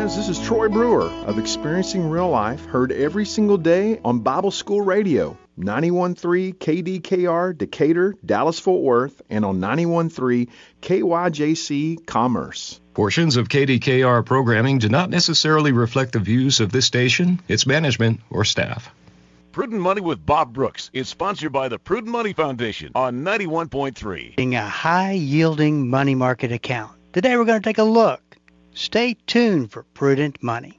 friends. This is Troy Brewer of Experiencing Real Life, heard every single day on Bible School Radio, 91.3 KDKR, Decatur, Dallas-Fort Worth, and on 91.3 KYJC Commerce. Portions of KDKR programming do not necessarily reflect the views of this station, its management, or staff. Prudent Money with Bob Brooks is sponsored by the Prudent Money Foundation on 91.3. A high-yielding money market account. Today we're going to take a look. Stay tuned for Prudent Money.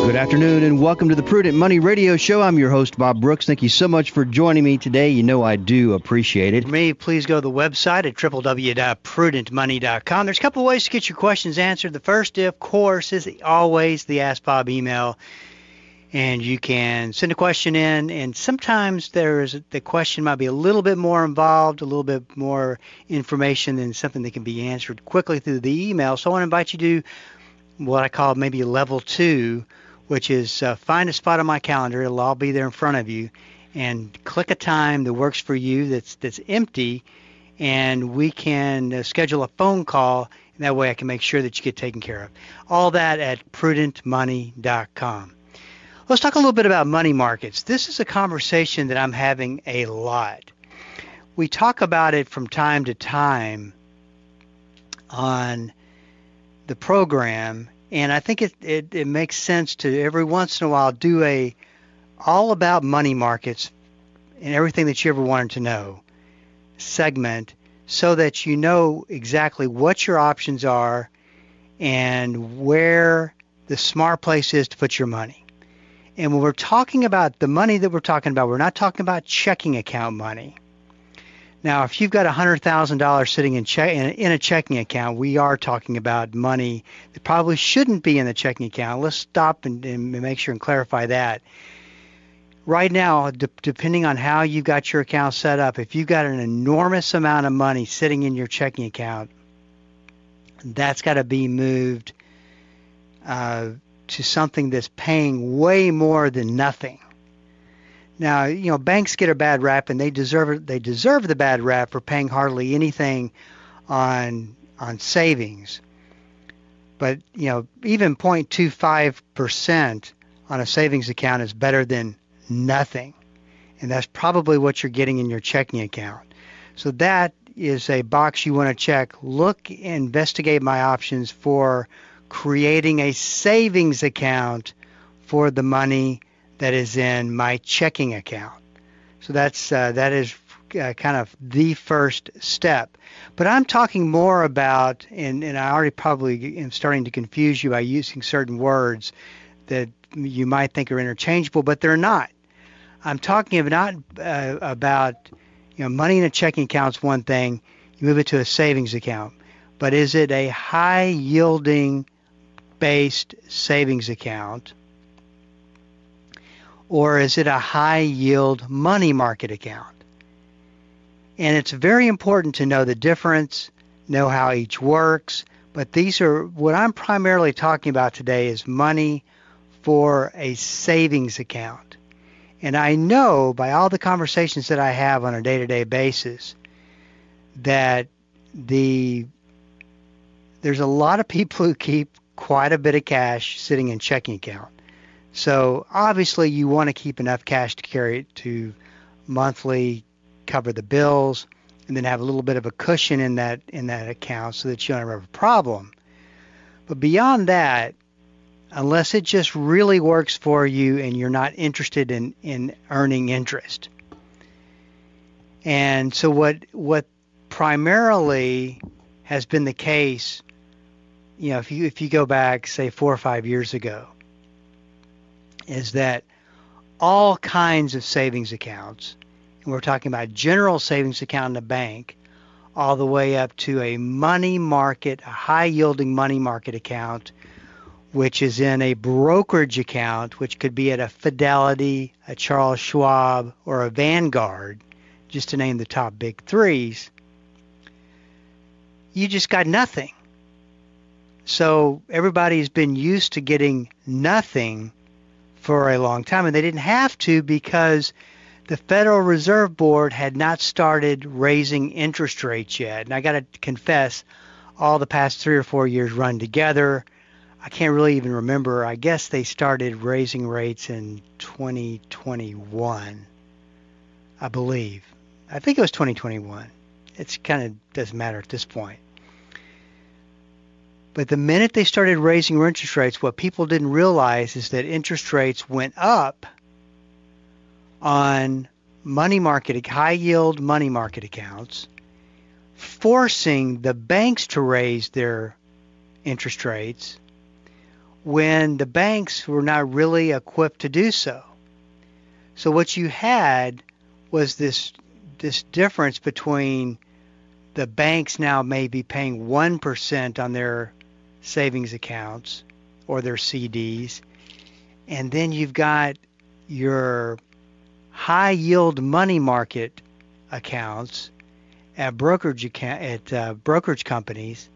Good afternoon and welcome to the Prudent Money Radio Show. I'm your host, Bob Brooks. Thank you so much for joining me today. You know I do appreciate it. For me, please go to the website at www.prudentmoney.com. There's a couple of ways to get your questions answered. The first, of course, is always the Ask Bob email. And you can send a question in, and sometimes the question might be a little bit more involved, a little bit more information than something that can be answered quickly through the email. So I want to invite you to what I call maybe level 2, which is find a spot on my calendar. It'll all be there in front of you, and click a time that works for you that's empty, and we can schedule a phone call, and that way I can make sure that you get taken care of. All that at prudentmoney.com. Let's talk a little bit about money markets. This is a conversation that I'm having a lot. We talk about it from time to time on the program, and I think it makes sense to every once in a while do a all about money markets and everything that you ever wanted to know segment, so that you know exactly what your options are and where the smart place is to put your money. And when we're talking about the money that we're talking about, we're not talking about checking account money. Now, if you've got $100,000 sitting in a checking account, we are talking about money that probably shouldn't be in the checking account. Let's stop and make sure and clarify that. Right now, depending on how you've got your account set up, if you've got an enormous amount of money sitting in your checking account, that's got to be moved to something that's paying way more than nothing. Now, you know, banks get a bad rap, and they deserve it. They deserve the bad rap for paying hardly anything on savings. But, you know, even 0.25% on a savings account is better than nothing. And that's probably what you're getting in your checking account. So that is a box you want to check. Look, investigate my options for creating a savings account for the money that is in my checking account. So that is kind of the first step. But I'm talking more about, and I already probably am starting to confuse you by using certain words that you might think are interchangeable, but they're not. I'm talking about money in a checking account is one thing. You move it to a savings account. But is it a high-yielding based savings account, or is it a high-yield money market account? And it's very important to know the difference, know how each works, but these are, what I'm primarily talking about today is money for a savings account. And I know by all the conversations that I have on a day-to-day basis that there's a lot of people who keep quite a bit of cash sitting in checking account. So obviously you want to keep enough cash to carry it to monthly cover the bills, and then have a little bit of a cushion in that account so that you don't have a problem. But beyond that, unless it just really works for you and you're not interested in earning interest. And so what primarily has been the case, you know, if you go back, say, 4 or 5 years ago, is that all kinds of savings accounts, and we're talking about general savings account in a bank, all the way up to a money market, a high-yielding money market account, which is in a brokerage account, which could be at a Fidelity, a Charles Schwab, or a Vanguard, just to name the top big threes. You just got nothing. So everybody's been used to getting nothing for a long time, and they didn't have to because the Federal Reserve Board had not started raising interest rates yet. And I got to confess, all the past 3 or 4 years run together. I can't really even remember. I guess they started raising rates in 2021, I believe. I think it was 2021. It's kind of doesn't matter at this point. But the minute they started raising interest rates, what people didn't realize is that interest rates went up on money market, high yield money market accounts, forcing the banks to raise their interest rates when the banks were not really equipped to do so. So what you had was this difference between the banks now may be paying 1% on their savings accounts or their CDs, and then you've got your high yield money market accounts at brokerage companies,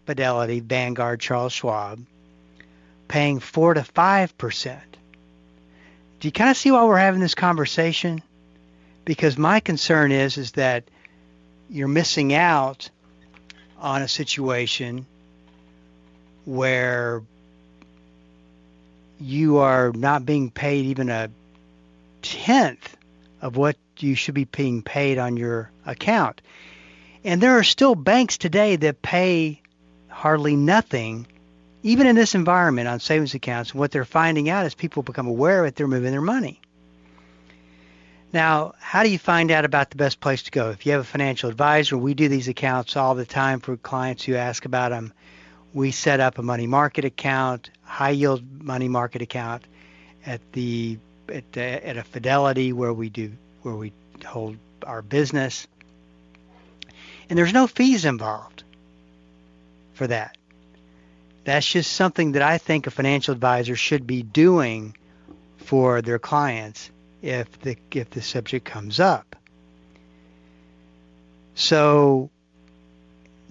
Fidelity, Vanguard, Charles Schwab, paying 4 to 5%. Do you kind of see why we're having this conversation? Because my concern is that you're missing out on a situation where you are not being paid even a tenth of what you should be being paid on your account. And there are still banks today that pay hardly nothing, even in this environment, on savings accounts. And what they're finding out is people become aware of it, they're moving their money. Now, how do you find out about the best place to go? If you have a financial advisor, we do these accounts all the time for clients who ask about them. We set up a money market account, high yield money market account at a Fidelity where we hold our business. And there's no fees involved for that. That's just something that I think a financial advisor should be doing for their clients if the subject comes up. So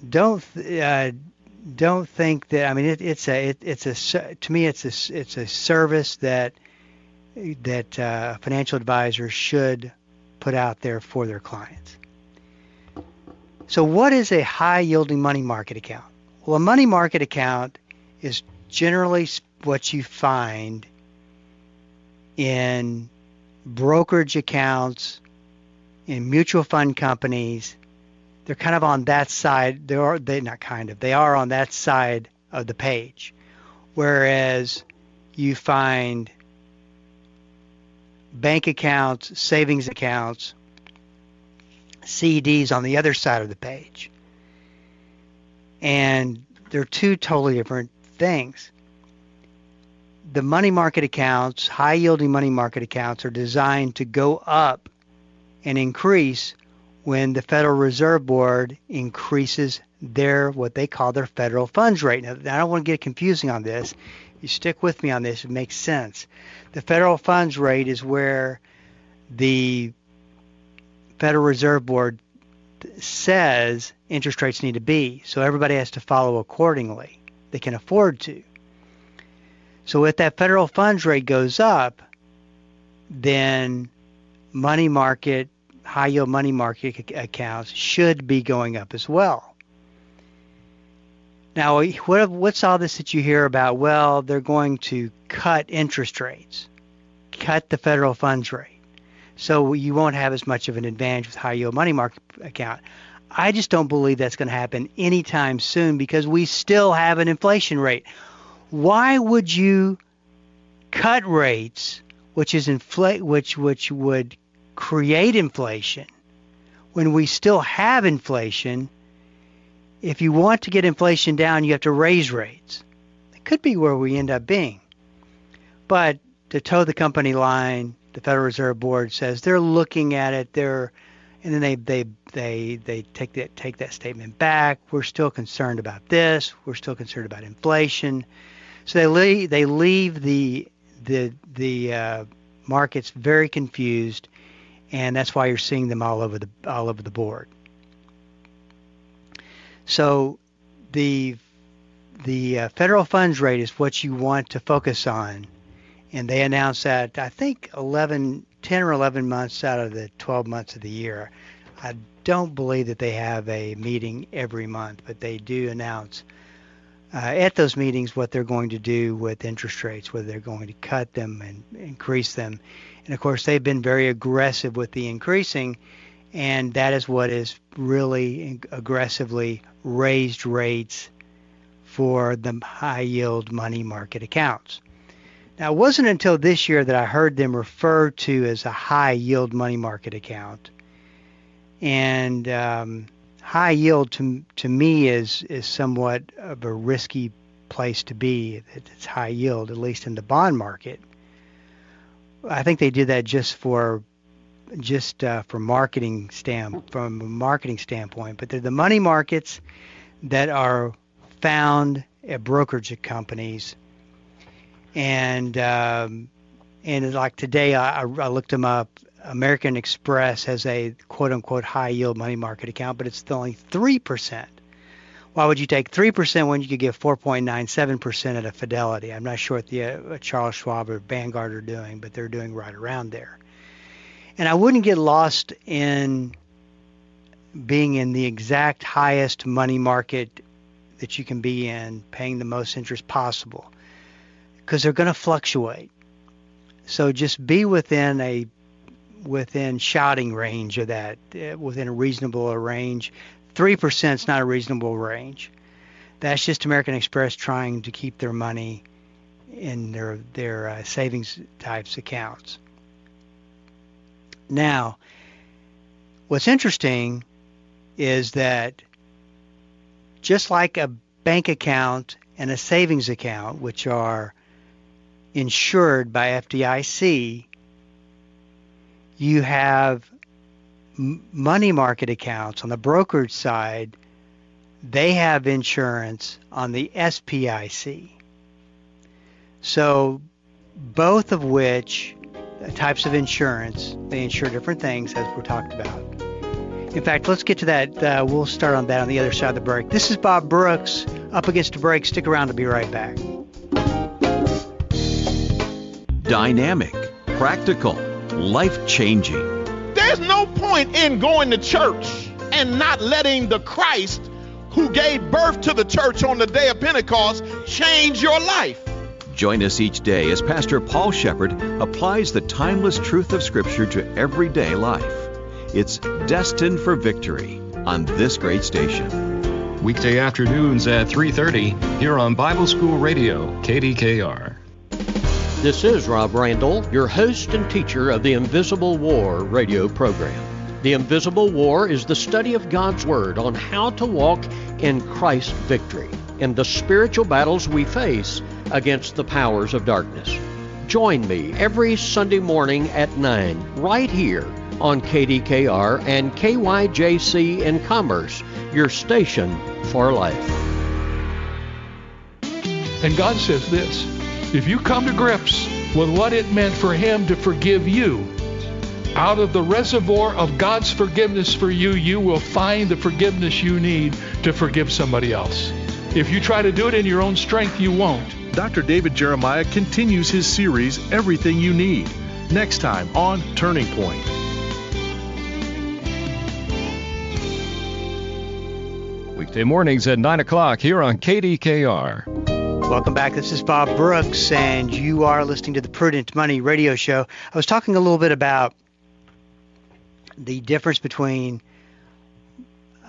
don't think that, I mean, to me it's a service that a financial advisor should put out there for their clients. So what is a high yielding money market account? Well, a money market account is generally what you find in brokerage accounts, in mutual fund companies. They're kind of on that side. They are on that side of the page. Whereas you find bank accounts, savings accounts, CDs on the other side of the page. And they're two totally different things. The money market accounts, high yielding money market accounts, are designed to go up and increase when the Federal Reserve Board increases what they call their federal funds rate. Now, I don't want to get confusing on this. You stick with me on this, it makes sense. The federal funds rate is where the Federal Reserve Board says interest rates need to be, so everybody has to follow accordingly. They can afford to. So if that federal funds rate goes up, then money market, high yield money market accounts should be going up as well. Now, what's all this that you hear about? Well, they're going to cut interest rates, cut the federal funds rate, so you won't have as much of an advantage with high yield money market account. I just don't believe that's going to happen anytime soon because we still have an inflation rate. Why would you cut rates, which would create inflation, when we still have inflation? If you want to get inflation down, you have to raise rates. It could be where we end up being. But to toe the company line, the Federal Reserve Board says they're looking at it. And then they take that statement back. We're still concerned about this. We're still concerned about inflation. So they leave the markets very confused, and that's why you're seeing them all over the board. So the the federal funds rate is what you want to focus on. And they announced that, I think, 10 or 11 months out of the 12 months of the year. I don't believe that they have a meeting every month, but they do announce at those meetings what they're going to do with interest rates, whether they're going to cut them and increase them. And, of course, they've been very aggressive with the increasing, and that is what has really aggressively raised rates for the high-yield money market accounts. Now, it wasn't until this year that I heard them referred to as a high-yield money market account. And high yield to me is somewhat of a risky place to be. It's high yield, at least in the bond market. I think they did that just from a marketing standpoint. But they're the money markets that are found at brokerage companies. And like today, I looked them up. American Express has a quote-unquote high-yield money market account, but it's only 3%. Why would you take 3% when you could get 4.97% at a Fidelity? I'm not sure what the Charles Schwab or Vanguard are doing, but they're doing right around there. And I wouldn't get lost in being in the exact highest money market that you can be in, paying the most interest possible, because they're going to fluctuate. So just be within shouting range of that, within a reasonable range. 3% is not a reasonable range. That's just American Express trying to keep their money in their savings types accounts. Now, what's interesting is that just like a bank account and a savings account, which are insured by FDIC, you have money market accounts on the brokerage side. They have insurance on the SPIC. So both of which types of insurance, they insure different things, as we talked about. In fact, let's get to that. We'll start on that on the other side of the break. This is Bob Brooks, Up Against the Break. Stick around, to be right back. Dynamic, practical, life-changing. There's no point in going to church and not letting the Christ who gave birth to the church on the day of Pentecost change your life. Join us each day as Pastor Paul Shepherd applies the timeless truth of Scripture to everyday life. It's Destined for Victory on this great station. Weekday afternoons at 3:30 here on Bible School Radio, KDKR. This is Rob Randall, your host and teacher of the Invisible War radio program. The Invisible War is the study of God's Word on how to walk in Christ's victory in the spiritual battles we face against the powers of darkness. Join me every Sunday morning at 9 right here on KDKR and KYJC in Commerce, your station for life. And God says this: if you come to grips with what it meant for Him to forgive you, out of the reservoir of God's forgiveness for you, you will find the forgiveness you need to forgive somebody else. If you try to do it in your own strength, you won't. Dr. David Jeremiah continues his series, Everything You Need, next time on Turning Point. Weekday mornings at 9 o'clock here on KDKR. Welcome back. This is Bob Brooks, and you are listening to the Prudent Money Radio Show. I was talking a little bit about the difference between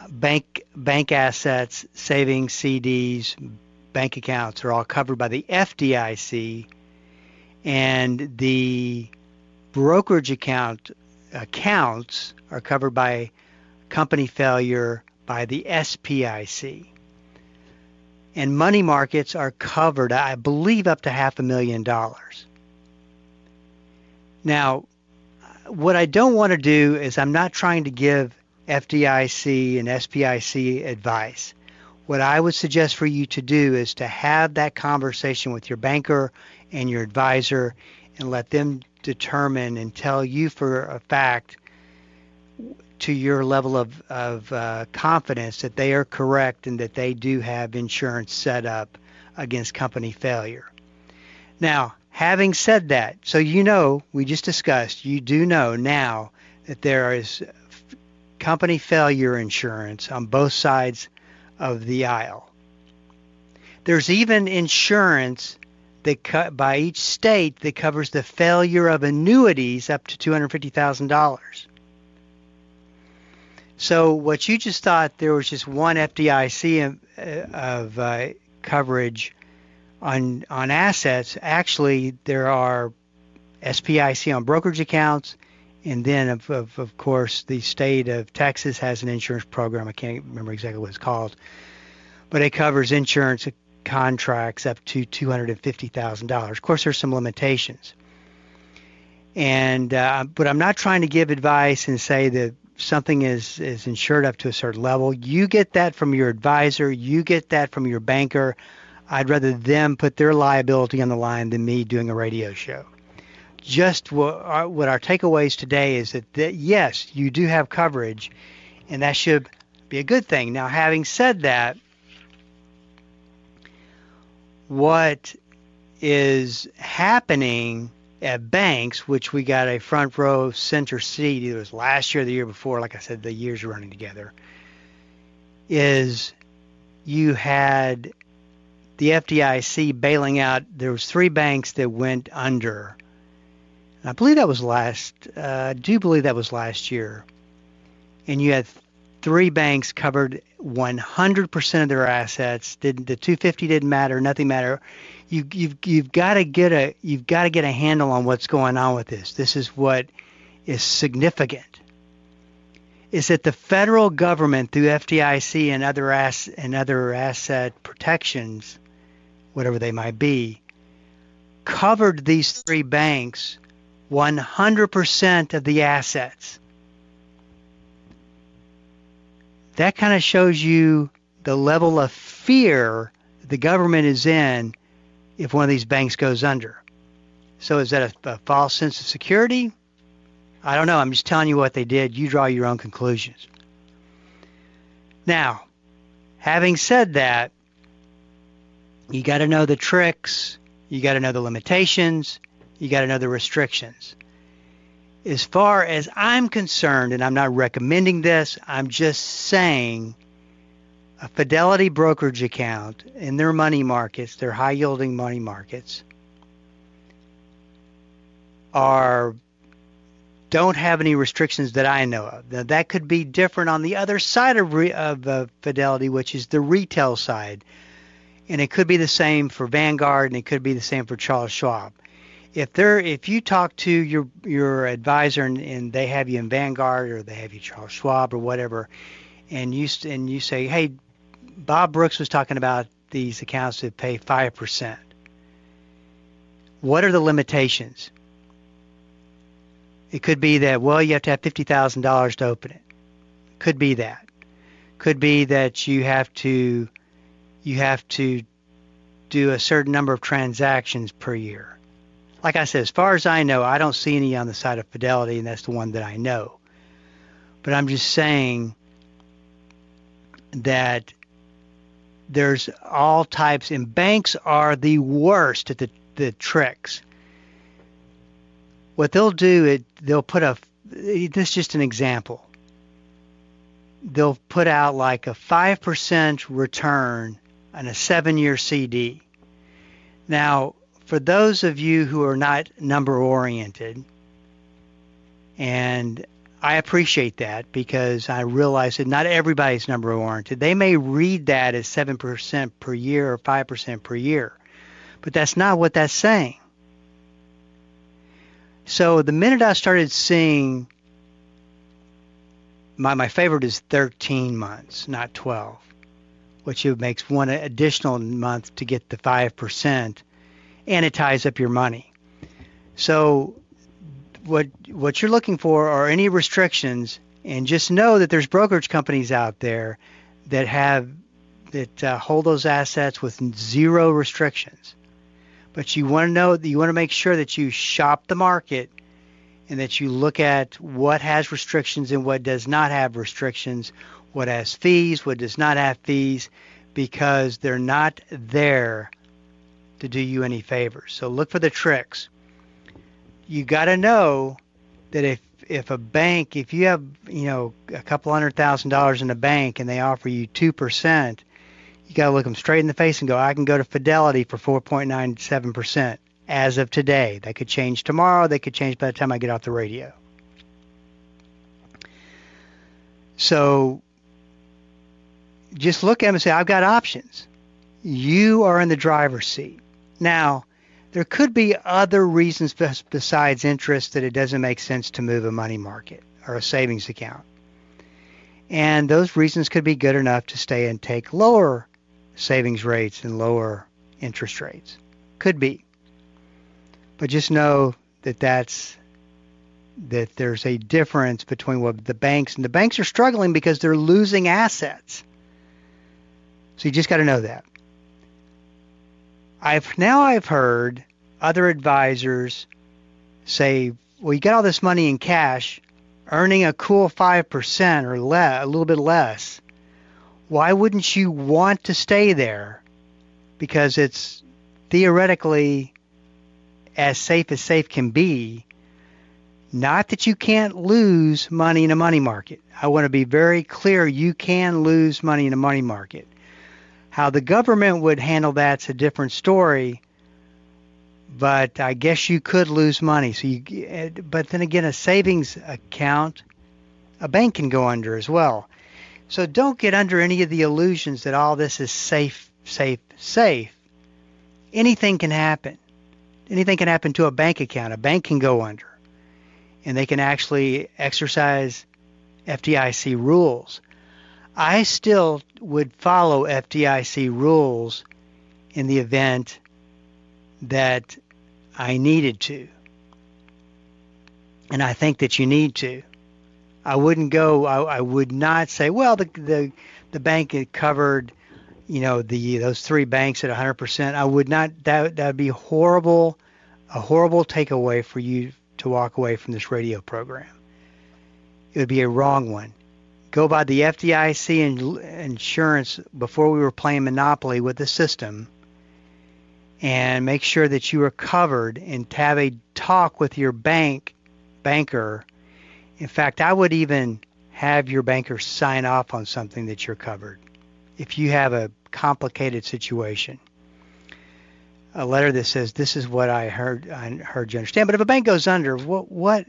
bank assets, savings, CDs, bank accounts are all covered by the FDIC, and the brokerage accounts are covered by company failure by the SPIC. And money markets are covered, I believe, up to $500,000. Now, what I don't want to do is, I'm not trying to give FDIC and SPIC advice. What I would suggest for you to do is to have that conversation with your banker and your advisor and let them determine and tell you for a fact to your level of confidence that they are correct and that they do have insurance set up against company failure. Now, having said that, so you know, we just discussed, you do know now that there is company failure insurance on both sides of the aisle. There's even insurance that by each state that covers the failure of annuities up to $250,000. So what you just thought there was just one FDIC of coverage on assets, actually there are SPIC on brokerage accounts, and then of course the state of Texas has an insurance program. I can't remember exactly what it's called, but it covers insurance contracts up to $250,000. Of course, there's some limitations, and but I'm not trying to give advice and say that something is insured up to a certain level. You get that from your advisor. You get that from your banker. I'd rather them put their liability on the line than me doing a radio show. Just what our takeaways today is that yes, you do have coverage, and that should be a good thing. Now, having said that, what is happening at banks, which we got a front row center seat, either it was last year or the year before, like I said, the years are running together, is you had the FDIC bailing out. There was 3 banks that went under. And I believe that was last year. And you had 3 banks covered 100% of their assets. The 250 didn't matter. Nothing mattered. You've got to get a handle on what's going on with this. This is what is significant. Is that the federal government through FDIC and other asset protections, whatever they might be, covered these 3 banks 100% of the assets. That kind of shows you the level of fear the government is in if one of these banks goes under. So is that a false sense of security? I don't know. I'm just telling you what they did. You draw your own conclusions. Now, having said that, you got to know the tricks. You got to know the limitations. You got to know the restrictions. As far as I'm concerned, and I'm not recommending this, I'm just saying a Fidelity brokerage account in their money markets, their high-yielding money markets, don't have any restrictions that I know of. Now, that could be different on the other side of Fidelity, which is the retail side. And it could be the same for Vanguard, and it could be the same for Charles Schwab. If you talk to your advisor and they have you in Vanguard or they have you Charles Schwab or whatever, and you say, hey, Bob Brooks was talking about these accounts that pay 5%. What are the limitations? It could be that, well, you have to have $50,000 to open it. Could be that. Could be that you have to do a certain number of transactions per year. Like I said, as far as I know, I don't see any on the side of Fidelity, and that's the one that I know. But I'm just saying that there's all types, and banks are the worst at the tricks. What they'll do, they'll put this is just an example. They'll put out like a 5% return on a 7-year CD. Now, for those of you who are not number oriented, and I appreciate that because I realize that not everybody's number oriented. They may read that as 7% per year or 5% per year, but that's not what that's saying. So the minute I started seeing, my favorite is 13 months, not 12, which makes one additional month to get the 5%. And it ties up your money. So what you're looking for are any restrictions, and just know that there's brokerage companies out there that hold those assets with 0 restrictions. But you want to make sure that you shop the market and that you look at what has restrictions and what does not have restrictions, what has fees, what does not have fees, because they're not there to do you any favors. So look for the tricks. You got to know that if a bank, if you have, a couple $100,000 in a bank and they offer you 2%, you got to look them straight in the face and go, I can go to Fidelity for 4.97% as of today. That could change tomorrow. They could change by the time I get off the radio. So just look at them and say, I've got options. You are in the driver's seat. Now, there could be other reasons besides interest that it doesn't make sense to move a money market or a savings account. And those reasons could be good enough to stay and take lower savings rates and lower interest rates. Could be. But just know that there's a difference between what the banks, and the banks are struggling because they're losing assets. So you just got to know that. I've heard other advisors say, well, you got all this money in cash, earning a cool 5% or a little bit less. Why wouldn't you want to stay there? Because it's theoretically as safe can be. Not that you can't lose money in a money market. I want to be very clear, you can lose money in a money market. How the government would handle that's a different story, but I guess you could lose money. But then again, a savings account, a bank can go under as well. So don't get under any of the illusions that all this is safe. Anything can happen. Anything can happen to a bank account. A bank can go under, and they can actually exercise FDIC rules. I still would follow FDIC rules in the event that I needed to. And I think that you need to. I would not say, well, the bank had covered, those three banks at 100%. I would not, that would be a horrible takeaway for you to walk away from this radio program. It would be a wrong one. Go by the FDIC insurance before we were playing Monopoly with the system, and make sure that you are covered and to have a talk with your banker. In fact, I would even have your banker sign off on something that you're covered if you have a complicated situation. A letter that says, this is what I heard you understand. But if a bank goes under, what?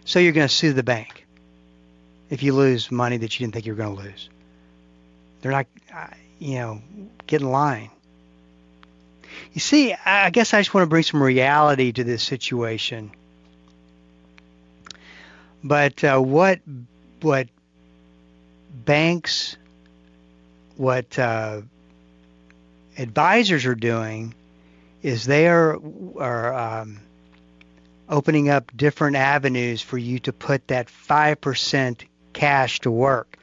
So you're going to sue the bank if you lose money that you didn't think you were going to lose. They're not, get in line. You see, I guess I just want to bring some reality to this situation. But what banks, what advisors are doing is they are opening up different avenues for you to put that 5% cash to work.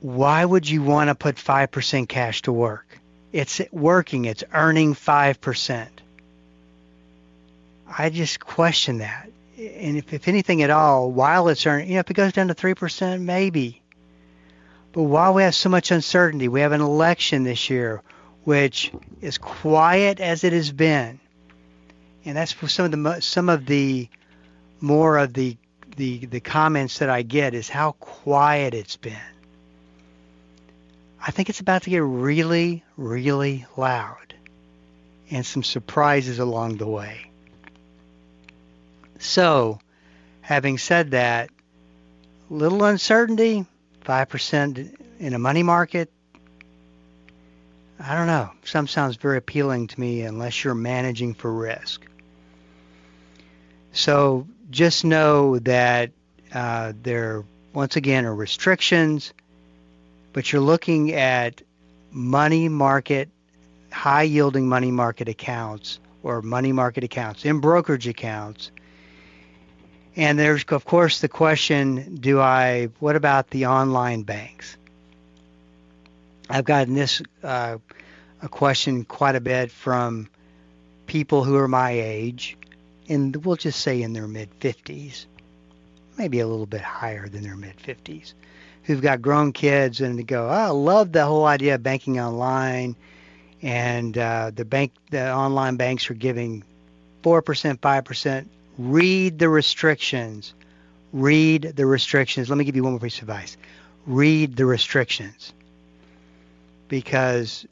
Why would you want to put 5% cash to work? It's working. It's earning 5%. I just question that. And if anything at all, while it's earning, if it goes down to 3%, maybe. But while we have so much uncertainty, we have an election this year, which is quiet as it has been. And that's some of the more of the comments that I get is how quiet it's been. I think it's about to get really, really loud, and some surprises along the way. So, having said that, little uncertainty, 5% in a money market, I don't know. Some sounds very appealing to me unless you're managing for risk. So just know that there, once again, are restrictions, but you're looking at money market, high-yielding money market accounts or money market accounts in brokerage accounts. And there's, of course, the question, what about the online banks? I've gotten this a question quite a bit from people who are my age we'll just say in their mid-50s, maybe a little bit higher than their mid-50s, who've got grown kids and they go, I love the whole idea of banking online, and the online banks are giving 4%, 5%. Read the restrictions. Read the restrictions. Let me give you one more piece of advice. Read the restrictions, because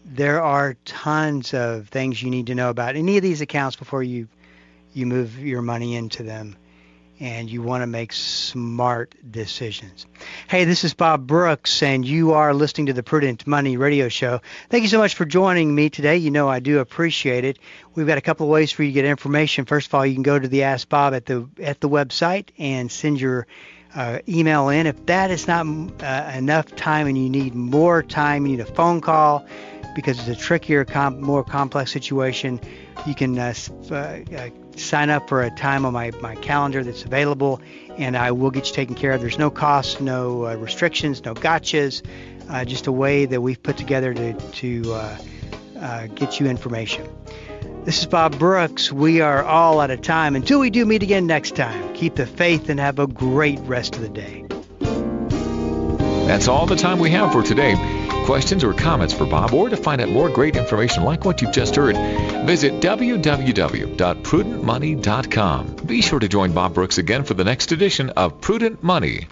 there are tons of things you need to know about any of these accounts before you move your money into them, and you want to make smart decisions. Hey, this is Bob Brooks, and you are listening to the Prudent Money Radio Show. Thank you so much for joining me today. You know I do appreciate it. We've got a couple of ways for you to get information. First of all, you can go to the Ask Bob at the website and send your email in. If that is not enough time and you need more time, you need a phone call because it's a trickier, more complex situation, you can sign up for a time on my calendar that's available, and I will get you taken care of. There's no cost, no restrictions, no gotchas, just a way that we've put together to get you information. This is Bob Brooks. We are all out of time. Until we do meet again next time, keep the faith and have a great rest of the day. That's all the time we have for today. Questions or comments for Bob, or to find out more great information like what you've just heard, visit www.prudentmoney.com. Be sure to join Bob Brooks again for the next edition of Prudent Money.